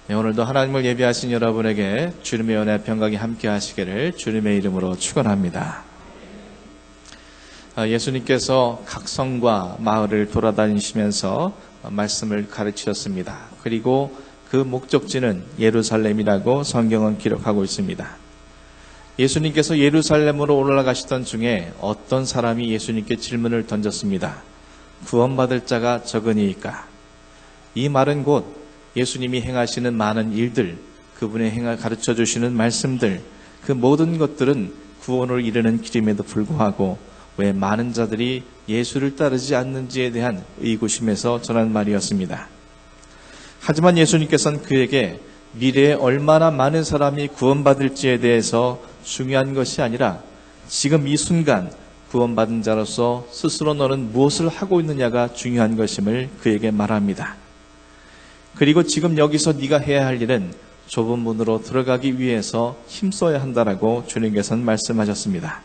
네, 오늘도 하나님을 예배하신 여러분에게 주님의 은혜 평강이 함께 하시기를 주님의 이름으로 축원합니다. 예수님께서 각 성과 마을을 돌아다니시면서 말씀을 가르치셨습니다. 그리고 그 목적지는 예루살렘이라고 성경은 기록하고 있습니다. 예수님께서 예루살렘으로 올라가시던 중에 어떤 사람이 예수님께 질문을 던졌습니다. 구원받을 자가 적으니이까? 이 말은 곧 예수님이 행하시는 많은 일들, 그분의 가르쳐 주시는 말씀들, 그 모든 것들은 구원을 이루는 길임에도 불구하고 왜 많은 자들이 예수를 따르지 않는지에 대한 의구심에서 전한 말이었습니다. 하지만 예수님께서는 그에게 미래에 얼마나 많은 사람이 구원받을지에 대해서 중요한 것이 아니라 지금 이 순간 구원받은 자로서 스스로 너는 무엇을 하고 있느냐가 중요한 것임을 그에게 말합니다. 그리고 지금 여기서 네가 해야 할 일은 좁은 문으로 들어가기 위해서 힘써야 한다라고 주님께서는 말씀하셨습니다.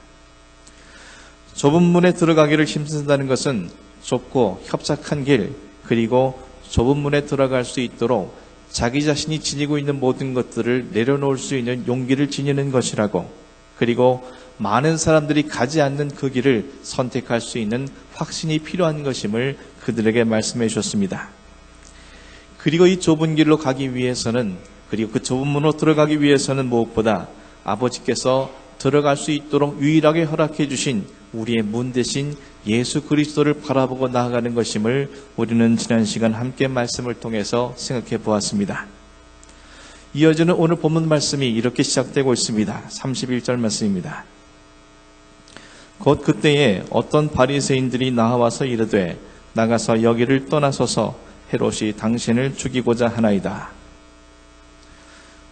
좁은 문에 들어가기를 힘쓴다는 것은 좁고 협착한 길, 그리고 좁은 문에 들어갈 수 있도록 자기 자신이 지니고 있는 모든 것들을 내려놓을 수 있는 용기를 지니는 것이라고, 그리고 많은 사람들이 가지 않는 그 길을 선택할 수 있는 확신이 필요한 것임을 그들에게 말씀해 주셨습니다. 그리고 이 좁은 길로 가기 위해서는, 그리고 그 좁은 문으로 들어가기 위해서는 무엇보다 아버지께서 들어갈 수 있도록 유일하게 허락해 주신 우리의 문 대신 예수 그리스도를 바라보고 나아가는 것임을 우리는 지난 시간 함께 말씀을 통해서 생각해 보았습니다. 이어지는 오늘 본문 말씀이 이렇게 시작되고 있습니다. 31절 말씀입니다. 곧 그때에 어떤 바리새인들이 나와서 이르되 나가서 여기를 떠나소서 헤롯이 당신을 죽이고자 하나이다.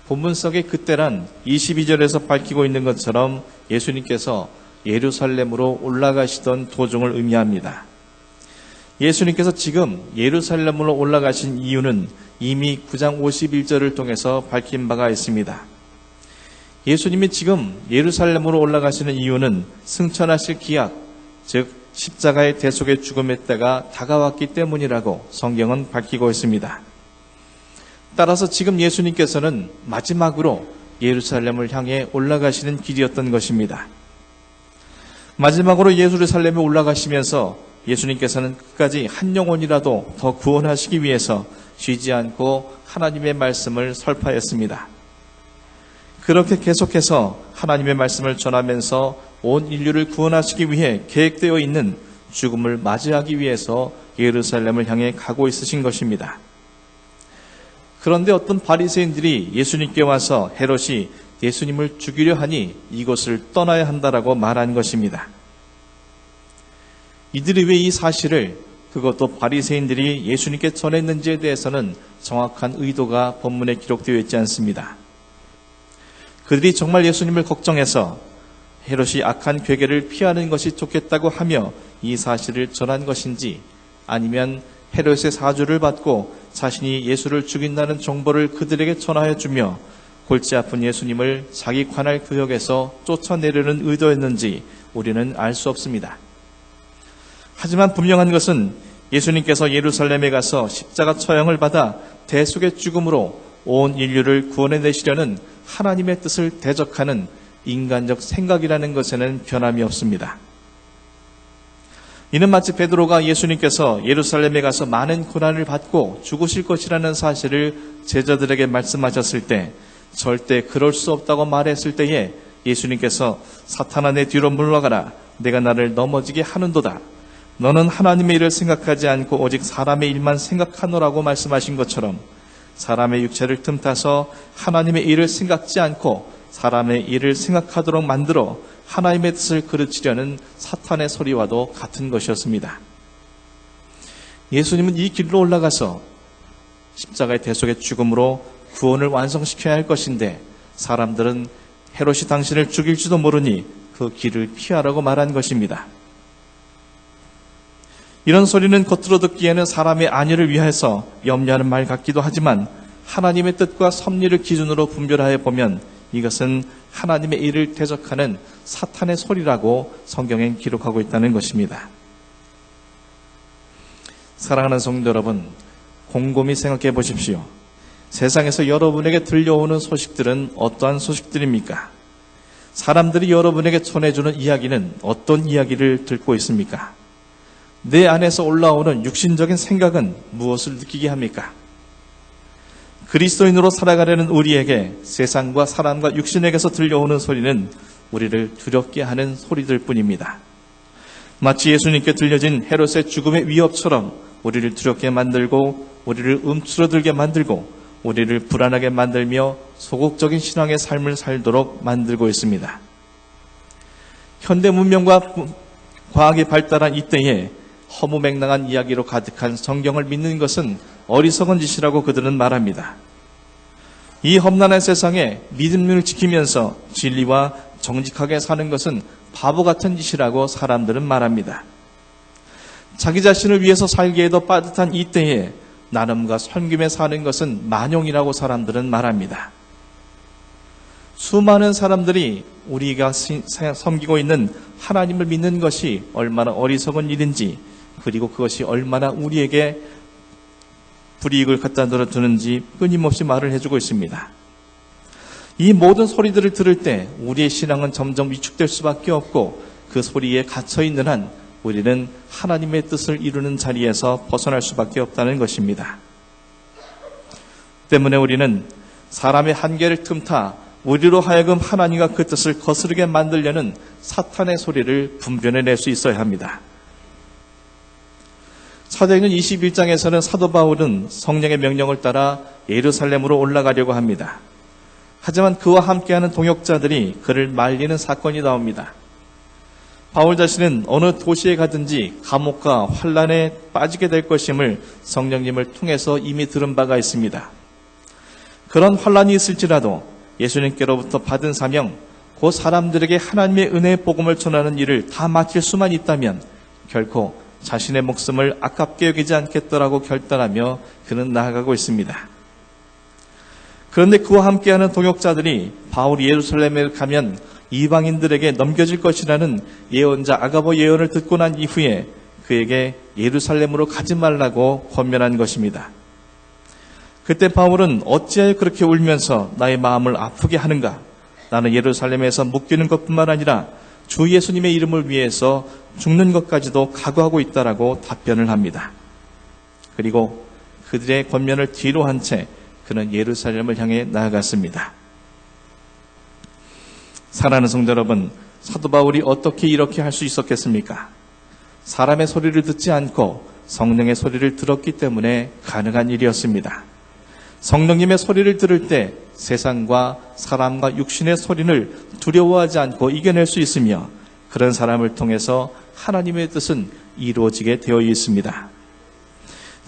본문 속의 그때란 22절에서 밝히고 있는 것처럼 예수님께서 예루살렘으로 올라가시던 도중을 의미합니다. 예수님께서 지금 예루살렘으로 올라가신 이유는 이미 9장 51절을 통해서 밝힌 바가 있습니다. 예수님이 지금 예루살렘으로 올라가시는 이유는 승천하실 기약, 즉 십자가의 대속의 죽음의 때가 다가왔기 때문이라고 성경은 밝히고 있습니다. 따라서 지금 예수님께서는 마지막으로 예루살렘을 향해 올라가시는 길이었던 것입니다. 마지막으로 예루살렘에 올라가시면서 예수님께서는 끝까지 한 영혼이라도 더 구원하시기 위해서 쉬지 않고 하나님의 말씀을 설파했습니다. 그렇게 계속해서 하나님의 말씀을 전하면서 온 인류를 구원하시기 위해 계획되어 있는 죽음을 맞이하기 위해서 예루살렘을 향해 가고 있으신 것입니다. 그런데 어떤 바리새인들이 예수님께 와서 헤롯이 예수님을 죽이려 하니 이곳을 떠나야 한다라고 말한 것입니다. 이들이 왜 이 사실을, 그것도 바리새인들이 예수님께 전했는지에 대해서는 정확한 의도가 본문에 기록되어 있지 않습니다. 그들이 정말 예수님을 걱정해서 헤롯이 악한 괴계를 피하는 것이 좋겠다고 하며 이 사실을 전한 것인지, 아니면 헤롯의 사주를 받고 자신이 예수를 죽인다는 정보를 그들에게 전하여 주며 골치 아픈 예수님을 자기 관할 구역에서 쫓아내려는 의도였는지 우리는 알 수 없습니다. 하지만 분명한 것은 예수님께서 예루살렘에 가서 십자가 처형을 받아 대속의 죽음으로 온 인류를 구원해내시려는 하나님의 뜻을 대적하는 인간적 생각이라는 것에는 변함이 없습니다. 이는 마치 베드로가 예수님께서 예루살렘에 가서 많은 고난을 받고 죽으실 것이라는 사실을 제자들에게 말씀하셨을 때 절대 그럴 수 없다고 말했을 때에 예수님께서 사탄아 내 뒤로 물러가라, 내가 나를 넘어지게 하는도다, 너는 하나님의 일을 생각하지 않고 오직 사람의 일만 생각하노라고 말씀하신 것처럼 사람의 육체를 틈타서 하나님의 일을 생각지 않고 사람의 일을 생각하도록 만들어 하나님의 뜻을 그르치려는 사탄의 소리와도 같은 것이었습니다. 예수님은 이 길로 올라가서 십자가의 대속의 죽음으로 구원을 완성시켜야 할 것인데 사람들은 헤롯이 당신을 죽일지도 모르니 그 길을 피하라고 말한 것입니다. 이런 소리는 겉으로 듣기에는 사람의 안위를 위해서 염려하는 말 같기도 하지만 하나님의 뜻과 섭리를 기준으로 분별하여 보면 이것은 하나님의 일을 대적하는 사탄의 소리라고 성경엔 기록하고 있다는 것입니다. 사랑하는 성도 여러분, 곰곰이 생각해 보십시오. 세상에서 여러분에게 들려오는 소식들은 어떠한 소식들입니까? 사람들이 여러분에게 전해주는 이야기는 어떤 이야기를 듣고 있습니까? 내 안에서 올라오는 육신적인 생각은 무엇을 느끼게 합니까? 그리스도인으로 살아가려는 우리에게 세상과 사람과 육신에게서 들려오는 소리는 우리를 두렵게 하는 소리들 뿐입니다. 마치 예수님께 들려진 헤롯의 죽음의 위협처럼 우리를 두렵게 만들고 우리를 움츠러들게 만들고 우리를 불안하게 만들며 소극적인 신앙의 삶을 살도록 만들고 있습니다. 현대 문명과 과학이 발달한 이때에 허무맹랑한 이야기로 가득한 성경을 믿는 것은 어리석은 짓이라고 그들은 말합니다. 이 험난한 세상에 믿음을 지키면서 진리와 정직하게 사는 것은 바보 같은 짓이라고 사람들은 말합니다. 자기 자신을 위해서 살기에도 빠듯한 이때에 나눔과 섬김에 사는 것은 만용이라고 사람들은 말합니다. 수많은 사람들이 우리가 섬기고 있는 하나님을 믿는 것이 얼마나 어리석은 일인지, 그리고 그것이 얼마나 우리에게 불이익을 갖다 들어주는지 끊임없이 말을 해주고 있습니다. 이 모든 소리들을 들을 때 우리의 신앙은 점점 위축될 수밖에 없고, 그 소리에 갇혀있는 한 우리는 하나님의 뜻을 이루는 자리에서 벗어날 수밖에 없다는 것입니다. 때문에 우리는 사람의 한계를 틈타 우리로 하여금 하나님과 그 뜻을 거스르게 만들려는 사탄의 소리를 분별해낼 수 있어야 합니다. 사도행전 21장에서는 사도 바울은 성령의 명령을 따라 예루살렘으로 올라가려고 합니다. 하지만 그와 함께하는 동역자들이 그를 말리는 사건이 나옵니다. 바울 자신은 어느 도시에 가든지 감옥과 환란에 빠지게 될 것임을 성령님을 통해서 이미 들은 바가 있습니다. 그런 환란이 있을지라도 예수님께로부터 받은 사명, 그 사람들에게 하나님의 은혜의 복음을 전하는 일을 다 마칠 수만 있다면 결코 자신의 목숨을 아깝게 여기지 않겠더라고 결단하며 그는 나아가고 있습니다. 그런데 그와 함께하는 동역자들이 바울이 예루살렘에 가면 이방인들에게 넘겨질 것이라는 예언자 아가보 예언을 듣고 난 이후에 그에게 예루살렘으로 가지 말라고 권면한 것입니다. 그때 바울은 어찌하여 그렇게 울면서 나의 마음을 아프게 하는가? 나는 예루살렘에서 묶이는 것뿐만 아니라 주 예수님의 이름을 위해서 죽는 것까지도 각오하고 있다라고 답변을 합니다. 그리고 그들의 권면을 뒤로 한 채 그는 예루살렘을 향해 나아갔습니다. 사랑하는 성도 여러분, 사도 바울이 어떻게 이렇게 할 수 있었겠습니까? 사람의 소리를 듣지 않고 성령의 소리를 들었기 때문에 가능한 일이었습니다. 성령님의 소리를 들을 때 세상과 사람과 육신의 소리를 두려워하지 않고 이겨낼 수 있으며, 그런 사람을 통해서 하나님의 뜻은 이루어지게 되어 있습니다.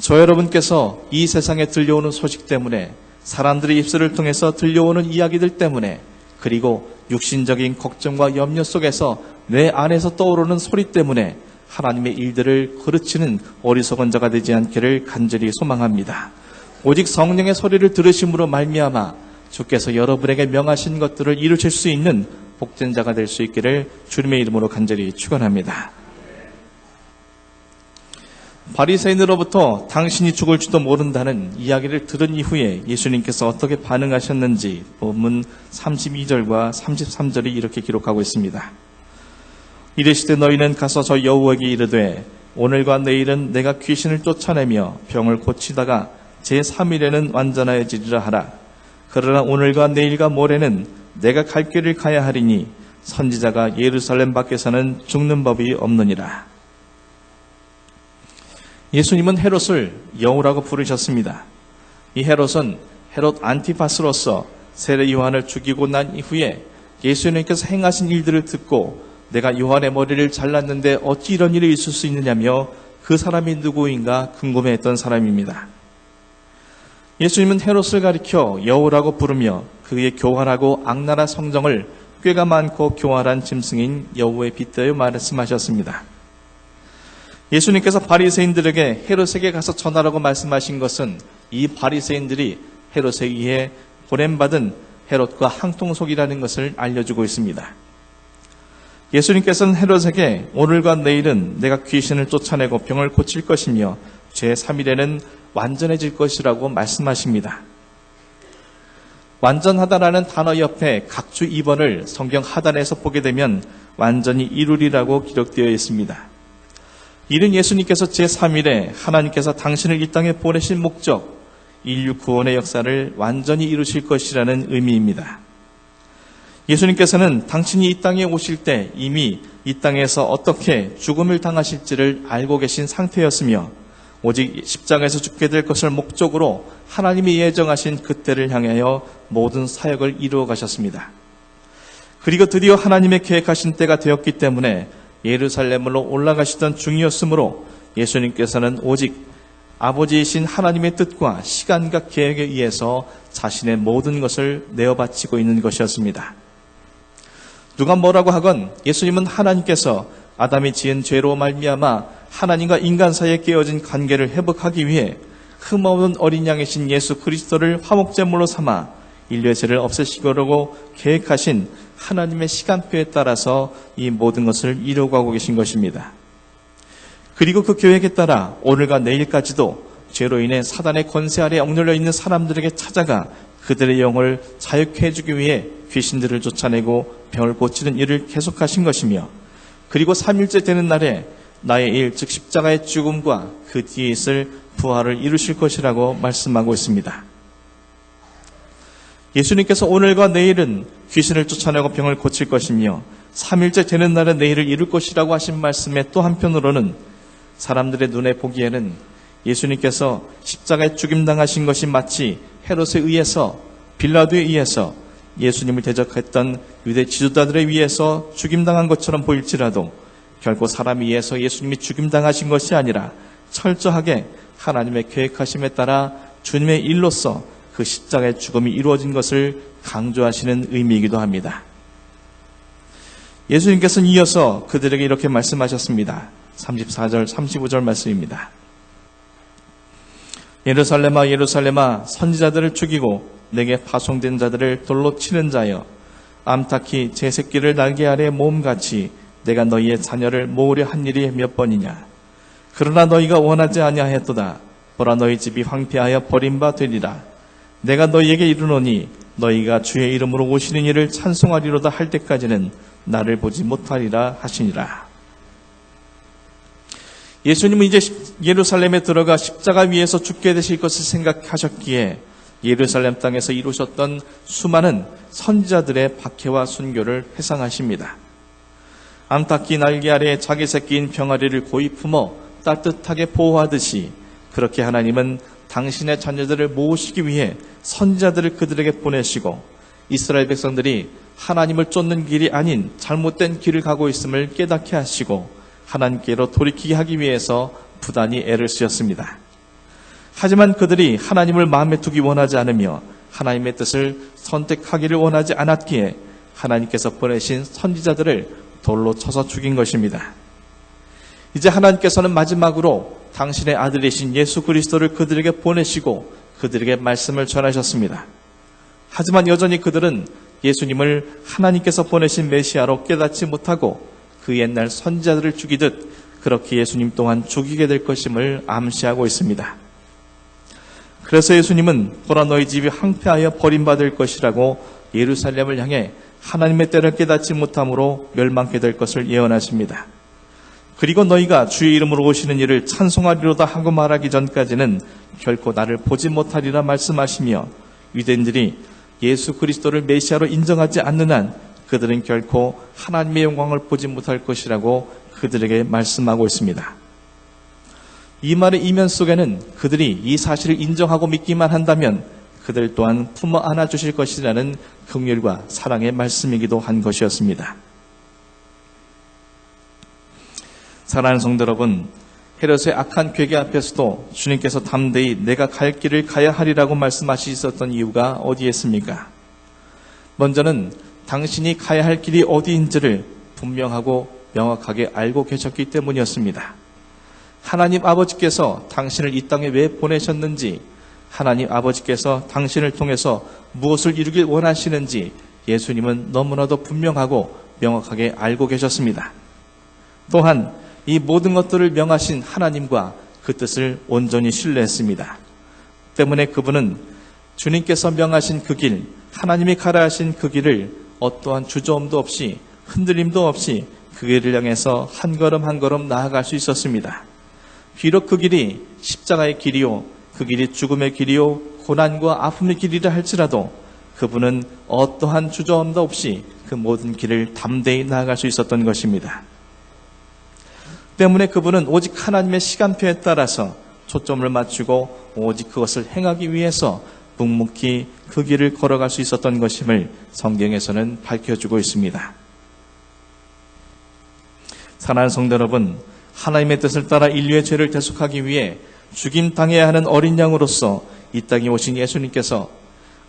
저 여러분께서 이 세상에 들려오는 소식 때문에, 사람들의 입술을 통해서 들려오는 이야기들 때문에, 그리고 육신적인 걱정과 염려 속에서 내 안에서 떠오르는 소리 때문에 하나님의 일들을 거르치는 어리석은 자가 되지 않기를 간절히 소망합니다. 오직 성령의 소리를 들으심으로 말미암아 주께서 여러분에게 명하신 것들을 이루실 수 있는 복된 자가 될 수 있기를 주님의 이름으로 간절히 축원합니다. 바리새인으로부터 당신이 죽을지도 모른다는 이야기를 들은 이후에 예수님께서 어떻게 반응하셨는지 본문 32절과 33절이 이렇게 기록하고 있습니다. 이르시되 너희는 가서 저 여우에게 이르되 오늘과 내일은 내가 귀신을 쫓아내며 병을 고치다가 제3일에는 완전하여지리라 하라. 그러나 오늘과 내일과 모레는 내가 갈 길을 가야 하리니 선지자가 예루살렘 밖에서는 죽는 법이 없느니라. 예수님은 헤롯을 여우라고 부르셨습니다. 이 헤롯은 헤롯 안티파스로서 세례 요한을 죽이고 난 이후에 예수님께서 행하신 일들을 듣고 내가 요한의 머리를 잘랐는데 어찌 이런 일이 있을 수 있느냐며 그 사람이 누구인가 궁금해했던 사람입니다. 예수님은 헤롯을 가리켜 여우라고 부르며 그의 교활하고 악랄한 성정을 꾀가 많고 교활한 짐승인 여우에 빗대어 말씀하셨습니다. 예수님께서 바리새인들에게 헤롯에게 가서 전하라고 말씀하신 것은 이 바리새인들이 헤롯에 의해 보냄받은 헤롯과 형통속이라는 것을 알려주고 있습니다. 예수님께서는 헤롯에게 오늘과 내일은 내가 귀신을 쫓아내고 병을 고칠 것이며 제3일에는 완전해질 것이라고 말씀하십니다. 완전하다라는 단어 옆에 각주 2번을 성경 하단에서 보게 되면 완전히 이루리라고 기록되어 있습니다. 이는 예수님께서 제3일에 하나님께서 당신을 이 땅에 보내신 목적, 인류 구원의 역사를 완전히 이루실 것이라는 의미입니다. 예수님께서는 당신이 이 땅에 오실 때 이미 이 땅에서 어떻게 죽음을 당하실지를 알고 계신 상태였으며 오직 십자가에서 죽게 될 것을 목적으로 하나님이 예정하신 그때를 향하여 모든 사역을 이루어 가셨습니다. 그리고 드디어 하나님의 계획하신 때가 되었기 때문에 예루살렘으로 올라가시던 중이었으므로 예수님께서는 오직 아버지이신 하나님의 뜻과 시간과 계획에 의해서 자신의 모든 것을 내어 바치고 있는 것이었습니다. 누가 뭐라고 하건 예수님은 하나님께서 아담이 지은 죄로 말미암아 하나님과 인간 사이에 깨어진 관계를 회복하기 위해 흠없는 어린 양이신 예수 그리스도를 화목제물로 삼아 인류의 죄를 없애시려고 계획하신 하나님의 시간표에 따라서 이 모든 것을 이루어가고 계신 것입니다. 그리고 그 계획에 따라 오늘과 내일까지도 죄로 인해 사단의 권세 아래 억눌려 있는 사람들에게 찾아가 그들의 영을 자유케 해주기 위해 귀신들을 쫓아내고 병을 고치는 일을 계속하신 것이며 그리고 3일째 되는 날에 나의 일, 즉 십자가의 죽음과 그 뒤에 있을 부활을 이루실 것이라고 말씀하고 있습니다. 예수님께서 오늘과 내일은 귀신을 쫓아내고 병을 고칠 것이며 3일째 되는 날은 내일을 이룰 것이라고 하신 말씀에 또 한편으로는 사람들의 눈에 보기에는 예수님께서 십자가에 죽임당하신 것이 마치 헤롯에 의해서 빌라도에 의해서 예수님을 대적했던 유대 지도자들에 의해서 죽임당한 것처럼 보일지라도 결코 사람에 의해서 예수님이 죽임당하신 것이 아니라 철저하게 하나님의 계획하심에 따라 주님의 일로서 그 십자가의 죽음이 이루어진 것을 강조하시는 의미이기도 합니다. 예수님께서는 이어서 그들에게 이렇게 말씀하셨습니다. 34절, 35절 말씀입니다. 예루살렘아 예루살렘아 선지자들을 죽이고 내게 파송된 자들을 돌로 치는 자여 암탉이 제 새끼를 날개 아래 모음같이 내가 너희의 자녀를 모으려 한 일이 몇 번이냐. 그러나 너희가 원하지 아니하였도다. 보라 너희 집이 황폐하여 버림바 되리라. 내가 너희에게 이르노니 너희가 주의 이름으로 오시는 이를 찬송하리로다 할 때까지는 나를 보지 못하리라 하시니라. 예수님은 이제 예루살렘에 들어가 십자가 위에서 죽게 되실 것을 생각하셨기에 예루살렘 땅에서 이루셨던 수많은 선지자들의 박해와 순교를 회상하십니다. 암탉이 날개 아래 자기 새끼인 병아리를 고이 품어 따뜻하게 보호하듯이 그렇게 하나님은 당신의 자녀들을 모으시기 위해 선지자들을 그들에게 보내시고 이스라엘 백성들이 하나님을 쫓는 길이 아닌 잘못된 길을 가고 있음을 깨닫게 하시고 하나님께로 돌이키게 하기 위해서 부단히 애를 쓰셨습니다. 하지만 그들이 하나님을 마음에 두기 원하지 않으며 하나님의 뜻을 선택하기를 원하지 않았기에 하나님께서 보내신 선지자들을 돌로 쳐서 죽인 것입니다. 이제 하나님께서는 마지막으로 당신의 아들이신 예수 그리스도를 그들에게 보내시고 그들에게 말씀을 전하셨습니다. 하지만 여전히 그들은 예수님을 하나님께서 보내신 메시아로 깨닫지 못하고 그 옛날 선지자들을 죽이듯 그렇게 예수님 또한 죽이게 될 것임을 암시하고 있습니다. 그래서 예수님은 보라 너희 집이 황폐하여 버림받을 것이라고 예루살렘을 향해 하나님의 때를 깨닫지 못함으로 멸망케 될 것을 예언하십니다. 그리고 너희가 주의 이름으로 오시는 이를 찬송하리로다 하고 말하기 전까지는 결코 나를 보지 못하리라 말씀하시며 유대인들이 예수 그리스도를 메시아로 인정하지 않는 한 그들은 결코 하나님의 영광을 보지 못할 것이라고 그들에게 말씀하고 있습니다. 이 말의 이면 속에는 그들이 이 사실을 인정하고 믿기만 한다면 그들 또한 품어 안아주실 것이라는 긍휼과 사랑의 말씀이기도 한 것이었습니다. 사랑하는 성도 여러분, 헤롯의 악한 괴계 앞에서도 주님께서 담대히 내가 갈 길을 가야 하리라고 말씀하셨던 이유가 어디에 있습니까? 먼저는 당신이 가야 할 길이 어디인지를 분명하고 명확하게 알고 계셨기 때문이었습니다. 하나님 아버지께서 당신을 이 땅에 왜 보내셨는지, 하나님 아버지께서 당신을 통해서 무엇을 이루길 원하시는지 예수님은 너무나도 분명하고 명확하게 알고 계셨습니다. 또한 이 모든 것들을 명하신 하나님과 그 뜻을 온전히 신뢰했습니다. 때문에 그분은 주님께서 명하신 그 길, 하나님이 가라 하신 그 길을 어떠한 주저함도 없이 흔들림도 없이 그 길을 향해서 한 걸음 한 걸음 나아갈 수 있었습니다. 비록 그 길이 십자가의 길이요, 그 길이 죽음의 길이요, 고난과 아픔의 길이라 할지라도 그분은 어떠한 주저함도 없이 그 모든 길을 담대히 나아갈 수 있었던 것입니다. 때문에 그분은 오직 하나님의 시간표에 따라서 초점을 맞추고 오직 그것을 행하기 위해서 묵묵히 그 길을 걸어갈 수 있었던 것임을 성경에서는 밝혀주고 있습니다. 사랑하는 성도 여러분, 하나님의 뜻을 따라 인류의 죄를 대속하기 위해 죽임당해야 하는 어린 양으로서 이 땅에 오신 예수님께서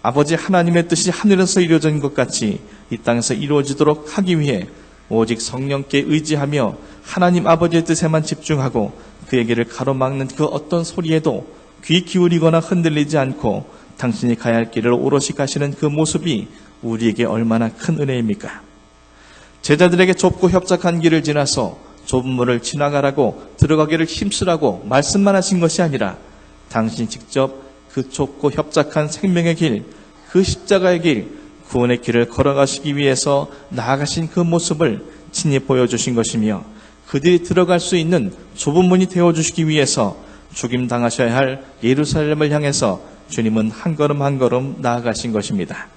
아버지 하나님의 뜻이 하늘에서 이루어진 것 같이 이 땅에서 이루어지도록 하기 위해 오직 성령께 의지하며 하나님 아버지의 뜻에만 집중하고 그의 길을 가로막는 그 어떤 소리에도 귀 기울이거나 흔들리지 않고 당신이 가야 할 길을 오롯이 가시는 그 모습이 우리에게 얼마나 큰 은혜입니까? 제자들에게 좁고 협착한 길을 지나서 좁은 문을 지나가라고 들어가기를 힘쓰라고 말씀만 하신 것이 아니라 당신이 직접 그 좁고 협착한 생명의 길, 그 십자가의 길, 구원의 길을 걸어가시기 위해서 나아가신 그 모습을 친히 보여주신 것이며 그들이 들어갈 수 있는 좁은 문이 되어주시기 위해서 죽임 당하셔야 할 예루살렘을 향해서 주님은 한 걸음 한 걸음 나아가신 것입니다.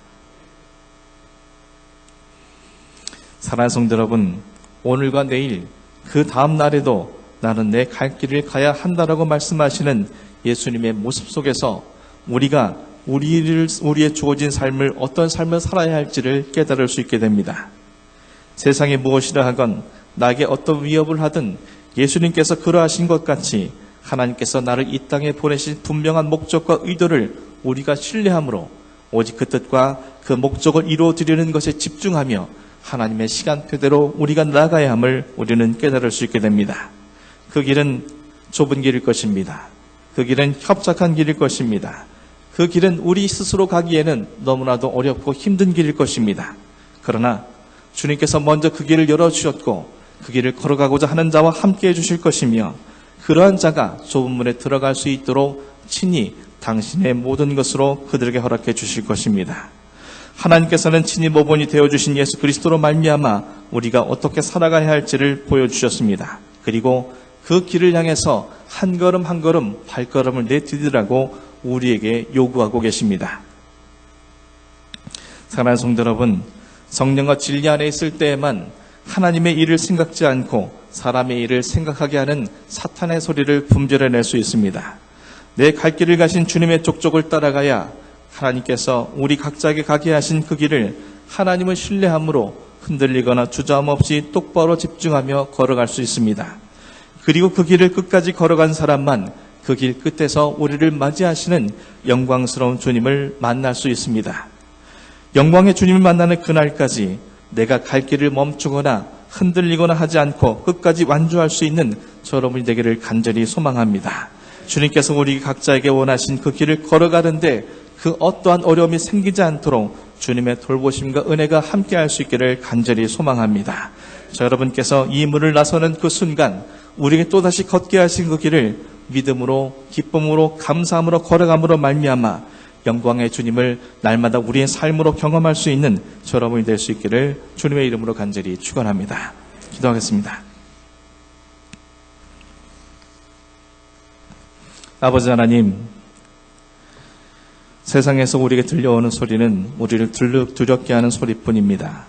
사랑하는 성도 여러분, 오늘과 내일 그 다음 날에도 나는 내 갈 길을 가야 한다라고 말씀하시는 예수님의 모습 속에서 우리가 우리의 주어진 삶을 어떤 삶을 살아야 할지를 깨달을 수 있게 됩니다. 세상에 무엇이라 하건 나에게 어떤 위협을 하든 예수님께서 그러하신 것 같이 하나님께서 나를 이 땅에 보내신 분명한 목적과 의도를 우리가 신뢰함으로 오직 그 뜻과 그 목적을 이루어드리는 것에 집중하며 하나님의 시간표대로 우리가 나아가야 함을 우리는 깨달을 수 있게 됩니다. 그 길은 좁은 길일 것입니다. 그 길은 협착한 길일 것입니다. 그 길은 우리 스스로 가기에는 너무나도 어렵고 힘든 길일 것입니다. 그러나 주님께서 먼저 그 길을 열어주셨고 그 길을 걸어가고자 하는 자와 함께 해주실 것이며 그러한 자가 좁은 문에 들어갈 수 있도록 친히 당신의 모든 것으로 그들에게 허락해 주실 것입니다. 하나님께서는 친히 모본이 되어주신 예수 그리스도로 말미암아 우리가 어떻게 살아가야 할지를 보여주셨습니다. 그리고 그 길을 향해서 한 걸음 한 걸음 발걸음을 내디디라고 우리에게 요구하고 계십니다. 사랑하는 성도 여러분, 성령과 진리 안에 있을 때에만 하나님의 일을 생각지 않고 사람의 일을 생각하게 하는 사탄의 소리를 분별해낼 수 있습니다. 내 갈 길을 가신 주님의 족적을 따라가야 하나님께서 우리 각자에게 가게 하신 그 길을 하나님을 신뢰함으로 흔들리거나 주저함 없이 똑바로 집중하며 걸어갈 수 있습니다. 그리고 그 길을 끝까지 걸어간 사람만 그 길 끝에서 우리를 맞이하시는 영광스러운 주님을 만날 수 있습니다. 영광의 주님을 만나는 그날까지 내가 갈 길을 멈추거나 흔들리거나 하지 않고 끝까지 완주할 수 있는 여러분이 되기를 간절히 소망합니다. 주님께서 우리 각자에게 원하신 그 길을 걸어가는데 그 어떠한 어려움이 생기지 않도록 주님의 돌보심과 은혜가 함께할 수 있기를 간절히 소망합니다. 여러분께서 이 문을 나서는 그 순간 우리에게 또다시 걷게 하신 그 길을 믿음으로 기쁨으로 감사함으로 걸어감으로 말미암아 영광의 주님을 날마다 우리의 삶으로 경험할 수 있는 여러분이 될 수 있기를 주님의 이름으로 간절히 축원합니다. 기도하겠습니다. 아버지 하나님, 세상에서 우리에게 들려오는 소리는 우리를 두렵게 하는 소리뿐입니다.